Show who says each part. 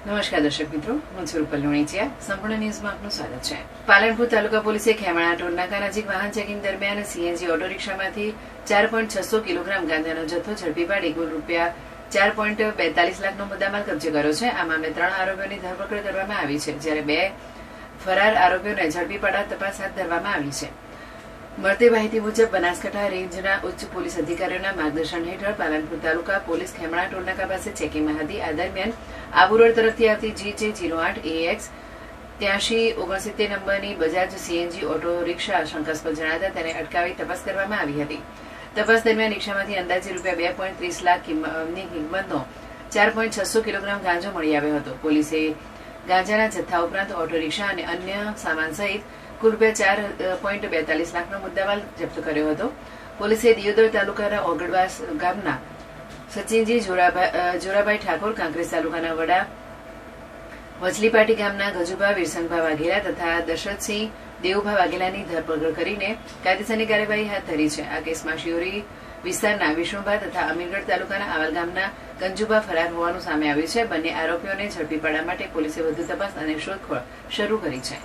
Speaker 1: નમસ્કાર દર્શક મિત્રો, હું છું રૂપલ લુણીચિયા. સંપૂર્ણ ન્યૂઝમાં આપનું સ્વાગત છે. પાલનપુર તાલુકા પોલીસે ખેમણા ટોલ નાકા નજીક વાહન ચેકિંગ દરમિયાન સીએનજી ઓટો રિક્ષામાંથી 4.600 કિલોગ્રામ ગાંજાનો જથ્થો ઝડપી પાડી કુલ રૂપિયા 4.42 લાખનો મુદ્દામાલ કબજે કર્યો છે. આ મામલે 3 આરોપીઓની ધરપકડ કરવામાં આવી છે, જ્યારે 2 ફરાર આરોપીઓને ઝડપી પાડવા તપાસ હાથ ધરવામાં આવી છે. મળતી માહિતી મુજબ બનાસકાંઠા રેન્જના ઉચ્ચ પોલીસ અધિકારીઓના માર્ગદર્શન હેઠળ પાલનપુર તાલુકા પોલીસ ખેમણા ટોલનાકા પાસે ચેકિંગમાં હતી. આ દરમિયાન આબુ રોડ તરફથી આવતી GJ08AX 8369 નંબરની બજાજ સીએનજી ઓટો રિક્ષા શંકાસ્પદ જણાતા તેને અટકાવી તપાસ કરવામાં આવી હતી. તપાસ દરમિયાન રિક્ષામાંથી અંદાજે રૂપિયા 2.30 લાખની કિંમતનો 4.600 કિલોગ્રામ ગાંજો મળી આવ્યો હતો. પોલીસે ગાંજાના જથ્થા ઉપરાંત ઓટો રિક્ષા અને અન્ય સામાન સહિત કુલ રૂપિયા 4.42 લાખનો મુદ્દામાલ જપ્ત કર્યો હતો. પોલીસે દિયોદર તાલુકાના ઓગડવાસ ગામના સચિનજી જોરાભાઈ ઠાકોર, કાંકરેજ તાલુકાના વડા વચલીપાટી ગામના ગજુભા વીરસંગભા વાઘેલા તથા દશરથસિંહ દેવુભા વાઘેલાની ધરપકડ કરીને કાયદેસરની કાર્યવાહી હાથ ધરી છે. આ કેસમાં શિયોરી વિસ્તારના વિષ્ણુભા તથા અમીરગઢ તાલુકાના આવલ ગામના ગંજુભા ફરાર હોવાનું સામે આવ્યું છે. બંને આરોપીઓને ઝડપી પાડવા માટે પોલીસે વધુ તપાસ અને શોધખોળ શરૂ કરી છે.